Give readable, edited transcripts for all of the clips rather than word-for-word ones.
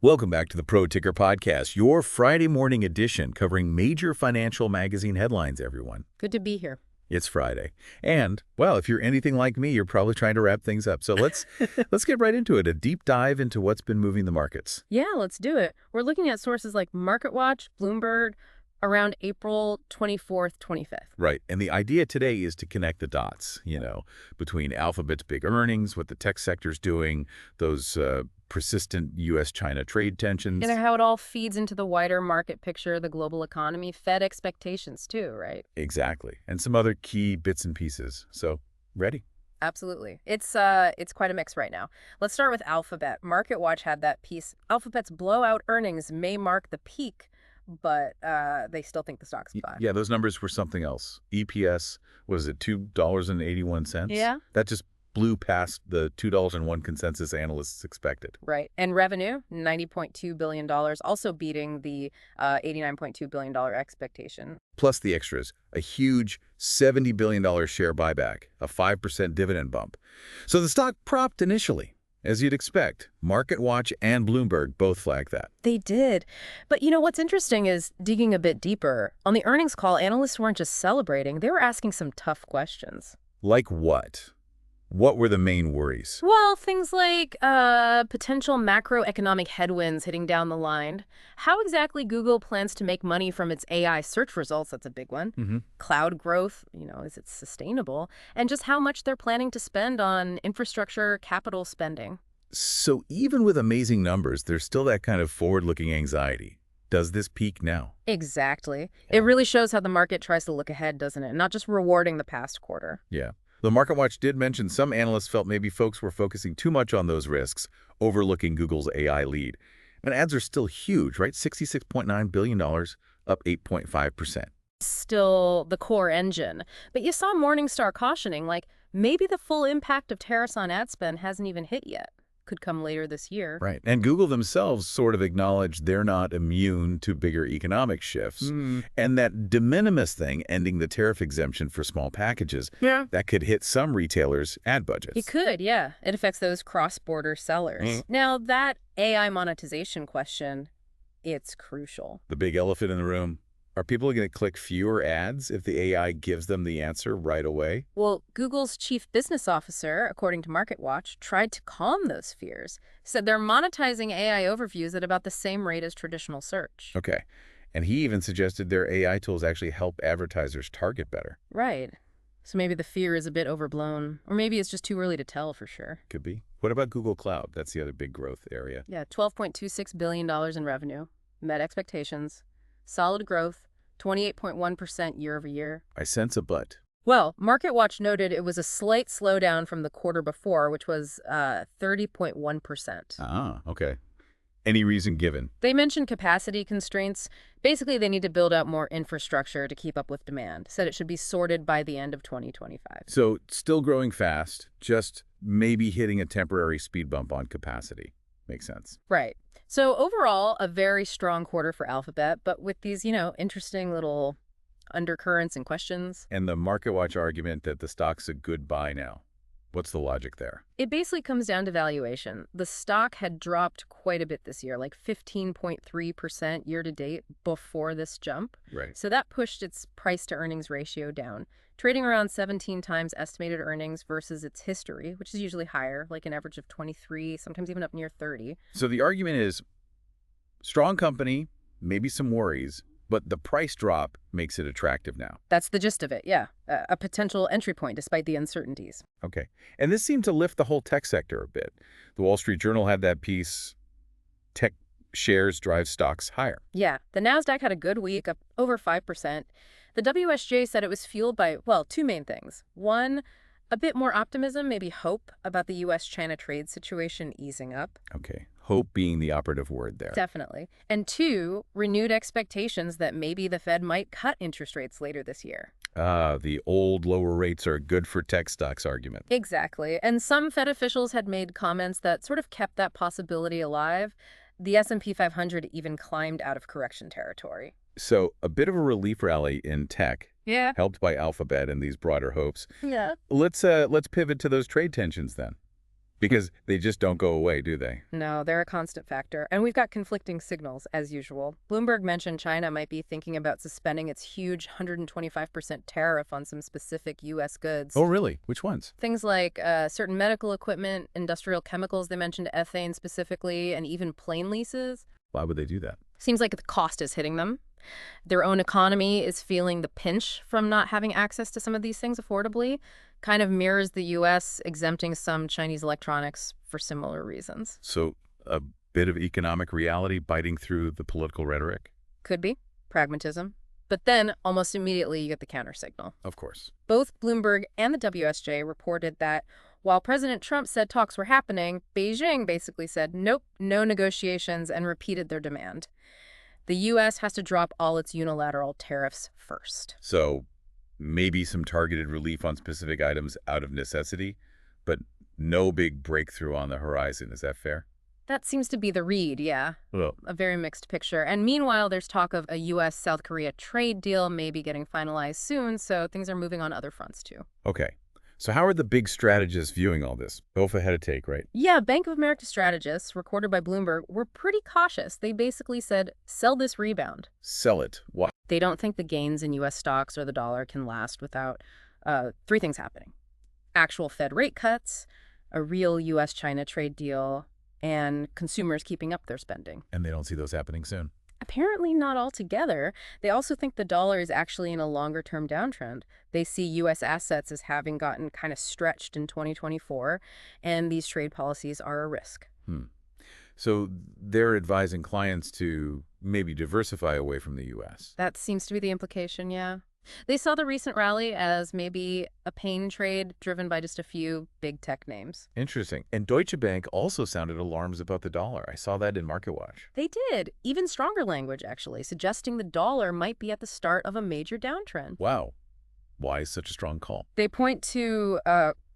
Welcome back to the Pro Ticker Podcast, your Friday morning edition covering major financial magazine headlines, everyone. Good to be here. It's Friday. And, well, if you're anything like me, you're probably trying to wrap things up. So let's get right into it, a deep dive into what's been moving the markets. Yeah, let's do it. We're looking at sources like MarketWatch, Bloomberg, around April 24th, 25th. Right. And the idea today is to connect the dots, between Alphabet's big earnings, what the tech sector's doing, those persistent U.S.-China trade tensions. And how it all feeds into the wider market picture, the global economy, Fed expectations too, right? Exactly. And some other key bits and pieces. So, ready? Absolutely. It's quite a mix right now. Let's start with Alphabet. MarketWatch had that piece. Alphabet's blowout earnings may mark the peak, but they still think the stock's fine. Yeah, those numbers were something else. EPS, was it $2.81? Yeah. That just blew past the $2.01 consensus analysts expected. Right. And revenue, $90.2 billion, also beating the $89.2 billion expectation. Plus the extras, a huge $70 billion share buyback, a 5% dividend bump. So the stock propped initially. As you'd expect, MarketWatch and Bloomberg both flagged that. They did. But what's interesting is digging a bit deeper. On the earnings call, analysts weren't just celebrating, they were asking some tough questions. Like what? What were the main worries? Well, things like potential macroeconomic headwinds hitting down the line. How exactly Google plans to make money from its AI search results, that's a big one. Cloud growth, is it sustainable? And just how much they're planning to spend on infrastructure, capital spending. So even with amazing numbers, there's still that kind of forward-looking anxiety. Does this peak now? Exactly. It really shows how the market tries to look ahead, doesn't it? Not just rewarding the past quarter. Yeah. The MarketWatch did mention some analysts felt maybe folks were focusing too much on those risks, overlooking Google's AI lead. And ads are still huge, right? $66.9 billion, up 8.5%. Still the core engine. But you saw Morningstar cautioning, maybe the full impact of tariffs on ad spend hasn't even hit yet. Could come later this year. Right. And Google themselves sort of acknowledged they're not immune to bigger economic shifts. And that de minimis thing, ending the tariff exemption for small packages, that could hit some retailers' ad budgets. It could, yeah. It affects those cross-border sellers. Now, that AI monetization question, it's crucial. The big elephant in the room. Are people going to click fewer ads if the AI gives them the answer right away? Well, Google's chief business officer, according to MarketWatch, tried to calm those fears. Said they're monetizing AI overviews at about the same rate as traditional search. Okay. And he even suggested their AI tools actually help advertisers target better. Right. So maybe the fear is a bit overblown. Or maybe it's just too early to tell for sure. Could be. What about Google Cloud? That's the other big growth area. Yeah, $12.26 billion in revenue. Met expectations. Solid growth. 28.1% year over year. I sense a but. Well, MarketWatch noted it was a slight slowdown from the quarter before, which was 30.1%. Ah, okay. Any reason given? They mentioned capacity constraints. Basically, they need to build out more infrastructure to keep up with demand. Said it should be sorted by the end of 2025. So still growing fast, just maybe hitting a temporary speed bump on capacity. Makes sense. Right. So overall, a very strong quarter for Alphabet, but with these, interesting little undercurrents and questions. And the MarketWatch argument that the stock's a good buy now. What's the logic there? It basically comes down to valuation. The stock had dropped quite a bit this year, like 15.3% year to date before this jump. Right. So that pushed its price to earnings ratio down, trading around 17 times estimated earnings versus its history, which is usually higher, like an average of 23, sometimes even up near 30. So the argument is strong company, maybe some worries, but the price drop makes it attractive now. That's the gist of it, yeah. A potential entry point despite the uncertainties. Okay. And this seemed to lift the whole tech sector a bit. The Wall Street Journal had that piece, tech shares drive stocks higher. Yeah, the NASDAQ had a good week, up over 5%. The WSJ said it was fueled by, well, two main things. One, a bit more optimism, maybe hope about the U.S.-China trade situation easing up. Okay. Hope being the operative word there. Definitely. And two, renewed expectations that maybe the Fed might cut interest rates later this year. The old lower rates are good for tech stocks argument. Exactly. And some Fed officials had made comments that sort of kept that possibility alive. The S&P 500 even climbed out of correction territory. So a bit of a relief rally in tech, helped by Alphabet and these broader hopes. Yeah. Let's pivot to those trade tensions then. Because they just don't go away, do they? No, they're a constant factor. And we've got conflicting signals, as usual. Bloomberg mentioned China might be thinking about suspending its huge 125% tariff on some specific U.S. goods. Oh, really? Which ones? Things like certain medical equipment, industrial chemicals, they mentioned ethane specifically, and even plane leases. Why would they do that? Seems like the cost is hitting them. Their own economy is feeling the pinch from not having access to some of these things affordably. Kind of mirrors the U.S. exempting some Chinese electronics for similar reasons. So a bit of economic reality biting through the political rhetoric? Could be. Pragmatism. But then, almost immediately, you get the countersignal. Of course. Both Bloomberg and the WSJ reported that while President Trump said talks were happening, Beijing basically said, nope, no negotiations, and repeated their demand. The U.S. has to drop all its unilateral tariffs first. So maybe some targeted relief on specific items out of necessity, but no big breakthrough on the horizon. Is that fair? That seems to be the read, yeah. Well, A very mixed picture. And meanwhile, there's talk of a U.S.-South Korea trade deal maybe getting finalized soon, so things are moving on other fronts, too. okay. So how are the big strategists viewing all this? Both had a take, right? Yeah, Bank of America strategists, recorded by Bloomberg, were pretty cautious. They basically said, sell this rebound. Sell it. Why? They don't think the gains in U.S. stocks or the dollar can last without three things happening. Actual Fed rate cuts, a real U.S.-China trade deal, and consumers keeping up their spending. And they don't see those happening soon. Apparently not altogether. They also think the dollar is actually in a longer-term downtrend. They see U.S. assets as having gotten kind of stretched in 2024, and these trade policies are a risk. So they're advising clients to maybe diversify away from the U.S. That seems to be the implication, yeah. They saw the recent rally as maybe a pain trade driven by just a few big tech names. Interesting. And Deutsche Bank also sounded alarms about the dollar. I saw that in MarketWatch. They did. Even stronger language, actually, suggesting the dollar might be at the start of a major downtrend. Wow. Why such a strong call? They point to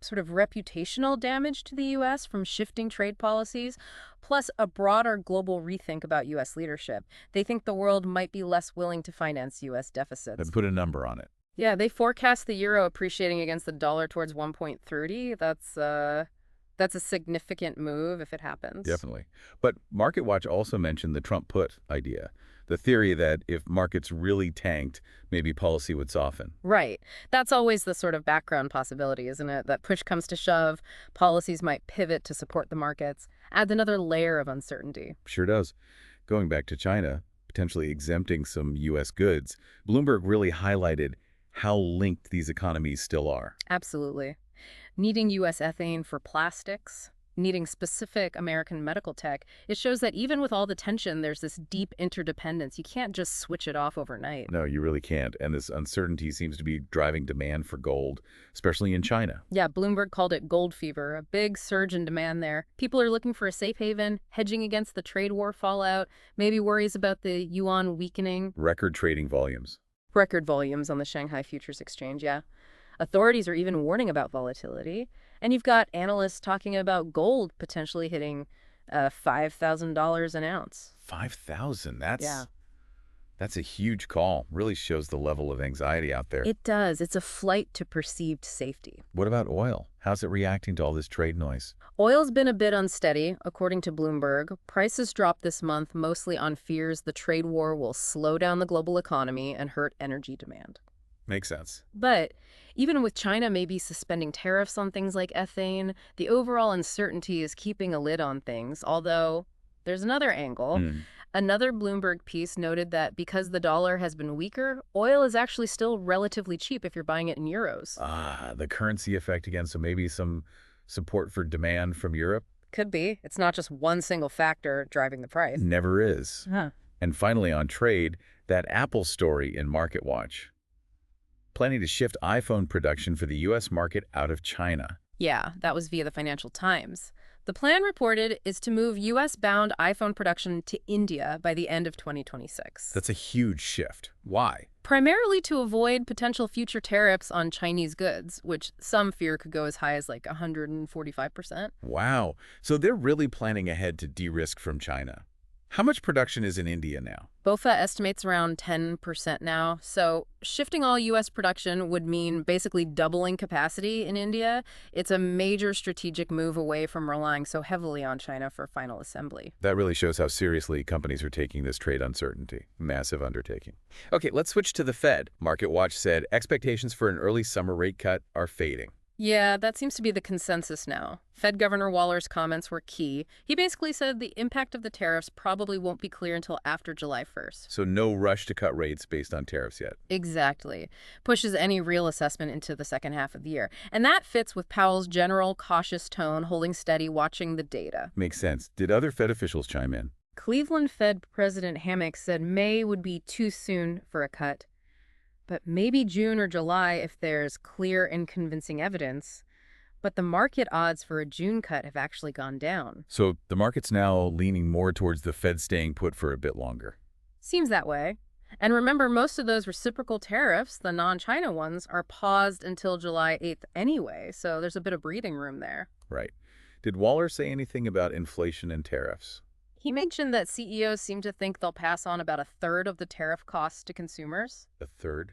sort of reputational damage to the U.S. from shifting trade policies, plus a broader global rethink about U.S. leadership. They think the world might be less willing to finance U.S. deficits. And put a number on it. Yeah, they forecast the euro appreciating against the dollar towards 1.30. That's a significant move if it happens. Definitely. But MarketWatch also mentioned the Trump put idea, the theory that if markets really tanked, maybe policy would soften. Right. That's always the sort of background possibility, isn't it? That push comes to shove, policies might pivot to support the markets. Adds another layer of uncertainty. Sure does. Going back to China, potentially exempting some U.S. goods, Bloomberg really highlighted how linked these economies still are. Absolutely. Needing U.S. ethane for plastics, needing specific American medical tech, it shows that even with all the tension, there's this deep interdependence. You can't just switch it off overnight. No, you really can't. And this uncertainty seems to be driving demand for gold, especially in China. Yeah, Bloomberg called it gold fever, a big surge in demand there. People are looking for a safe haven, hedging against the trade war fallout, maybe worries about the yuan weakening. Record trading volumes. Record volumes on the Shanghai Futures Exchange, yeah. Authorities are even warning about volatility. And you've got analysts talking about gold potentially hitting $5,000 an ounce. 5,000? Yeah. That's a huge call. Really shows the level of anxiety out there. It does. It's a flight to perceived safety. What about oil? How's it reacting to all this trade noise? Oil's been a bit unsteady, according to Bloomberg. Prices dropped this month mostly on fears the trade war will slow down the global economy and hurt energy demand. Makes sense. But even with China maybe suspending tariffs on things like ethane, the overall uncertainty is keeping a lid on things, although there's another angle. Another Bloomberg piece noted that because the dollar has been weaker, oil is actually still relatively cheap if you're buying it in euros. Ah, the currency effect again, so maybe some support for demand from Europe? Could be. It's not just one single factor driving the price. Never is. And finally on trade, that Apple story in MarketWatch. Planning to shift iPhone production for the U.S. market out of China. Yeah, that was via the Financial Times. The plan reported is to move U.S.-bound iPhone production to India by the end of 2026. That's a huge shift. Why? Primarily to avoid potential future tariffs on Chinese goods, which some fear could go as high as like 145%. Wow. So they're really planning ahead to de-risk from China. How much production is in India now? BofA estimates around 10% now. So shifting all U.S. production would mean basically doubling capacity in India. It's a major strategic move away from relying so heavily on China for final assembly. That really shows how seriously companies are taking this trade uncertainty. Massive undertaking. Okay, let's switch to the Fed. MarketWatch said expectations for an early summer rate cut are fading. Yeah, that seems to be the consensus now. Fed Governor Waller's comments were key. He basically said the impact of the tariffs probably won't be clear until after July 1st. So no rush to cut rates based on tariffs yet. Exactly. Pushes any real assessment into the second half of the year. And that fits with Powell's general cautious tone, holding steady, watching the data. Makes sense. Did other Fed officials chime in? Cleveland Fed President Hammack said May would be too soon for a cut. But maybe June or July if there's clear and convincing evidence. But the market odds for a June cut have actually gone down. So the market's now leaning more towards the Fed staying put for a bit longer. Seems that way. And remember, most of those reciprocal tariffs, the non-China ones, are paused until July 8th anyway, so there's a bit of breathing room there. Right. Did Waller say anything about inflation and tariffs? He mentioned that CEOs seem to think they'll pass on about a third of the tariff costs to consumers. A third?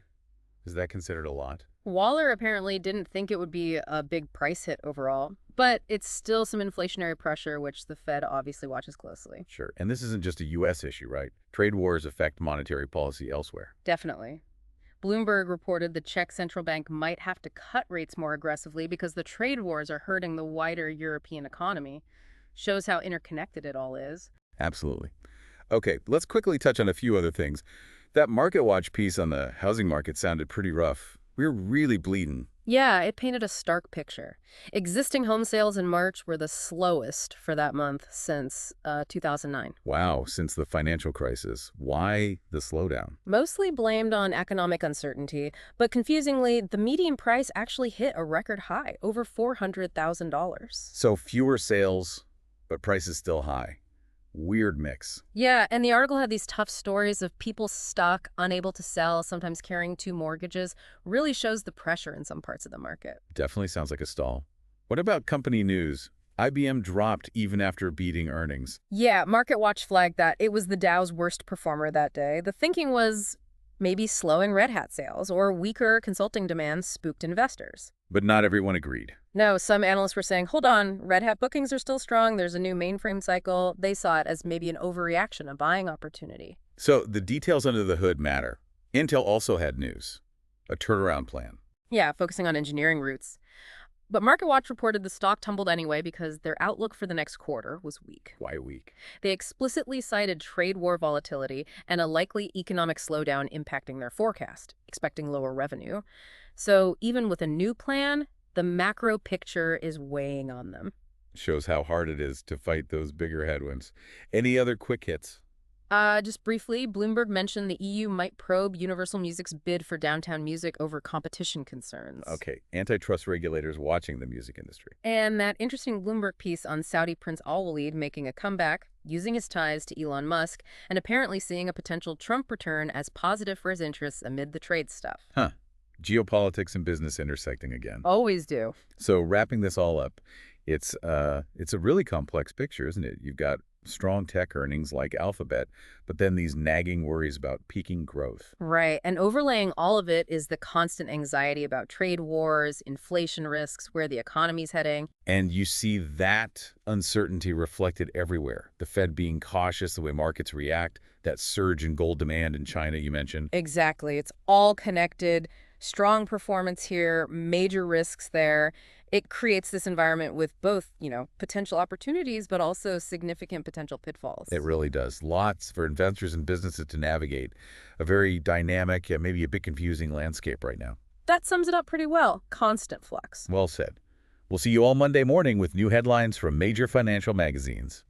Is that considered a lot? Waller apparently didn't think it would be a big price hit overall, but it's still some inflationary pressure, which the Fed obviously watches closely. Sure. And this isn't just a U.S. issue, right? Trade wars affect monetary policy elsewhere. Definitely. Bloomberg reported the Czech central bank might have to cut rates more aggressively because the trade wars are hurting the wider European economy. Shows how interconnected it all is. Absolutely. Okay, let's quickly touch on a few other things. That MarketWatch piece on the housing market sounded pretty rough. We're really bleeding. Yeah, it painted a stark picture. Existing home sales in March were the slowest for that month since 2009. Wow, since the financial crisis. Why the slowdown? Mostly blamed on economic uncertainty, but confusingly, the median price actually hit a record high, over $400,000. So fewer sales, but prices still high. Weird mix. Yeah, and the article had these tough stories of people stuck, unable to sell, sometimes carrying two mortgages. Really shows the pressure in some parts of the market. Definitely sounds like a stall. What about company news? IBM dropped even after beating earnings. Yeah, MarketWatch flagged that it was the Dow's worst performer that day. The thinking was maybe slowing Red Hat sales or weaker consulting demand spooked investors. But not everyone agreed. No, some analysts were saying, hold on, Red Hat bookings are still strong. There's a new mainframe cycle. They saw it as maybe an overreaction, a buying opportunity. So the details under the hood matter. Intel also had news, a turnaround plan. Yeah, focusing on engineering roots. But MarketWatch reported the stock tumbled anyway because their outlook for the next quarter was weak. Why weak? They explicitly cited trade war volatility and a likely economic slowdown impacting their forecast, expecting lower revenue. So even with a new plan, the macro picture is weighing on them. Shows how hard it is to fight those bigger headwinds. Any other quick hits? Just briefly, Bloomberg mentioned the EU might probe Universal Music's bid for downtown music over competition concerns. Okay, antitrust regulators watching the music industry. And that interesting Bloomberg piece on Saudi Prince Al-Walid making a comeback, using his ties to Elon Musk, and apparently seeing a potential Trump return as positive for his interests amid the trade stuff. Huh. Geopolitics and business intersecting again. Always do. So wrapping this all up, it's a really complex picture, isn't it? You've got strong tech earnings like Alphabet, but then these nagging worries about peaking growth. Right. And overlaying all of it is the constant anxiety about trade wars, inflation risks, where the economy's heading. And you see that uncertainty reflected everywhere. The Fed being cautious, the way markets react, that surge in gold demand in China you mentioned. Exactly. It's all connected. Strong performance here, major risks there. It creates this environment with both, potential opportunities, but also significant potential pitfalls. It really does. Lots for investors and businesses to navigate. A very dynamic, maybe a bit confusing landscape right now. That sums it up pretty well. Constant flux. Well said. We'll see you all Monday morning with new headlines from major financial magazines.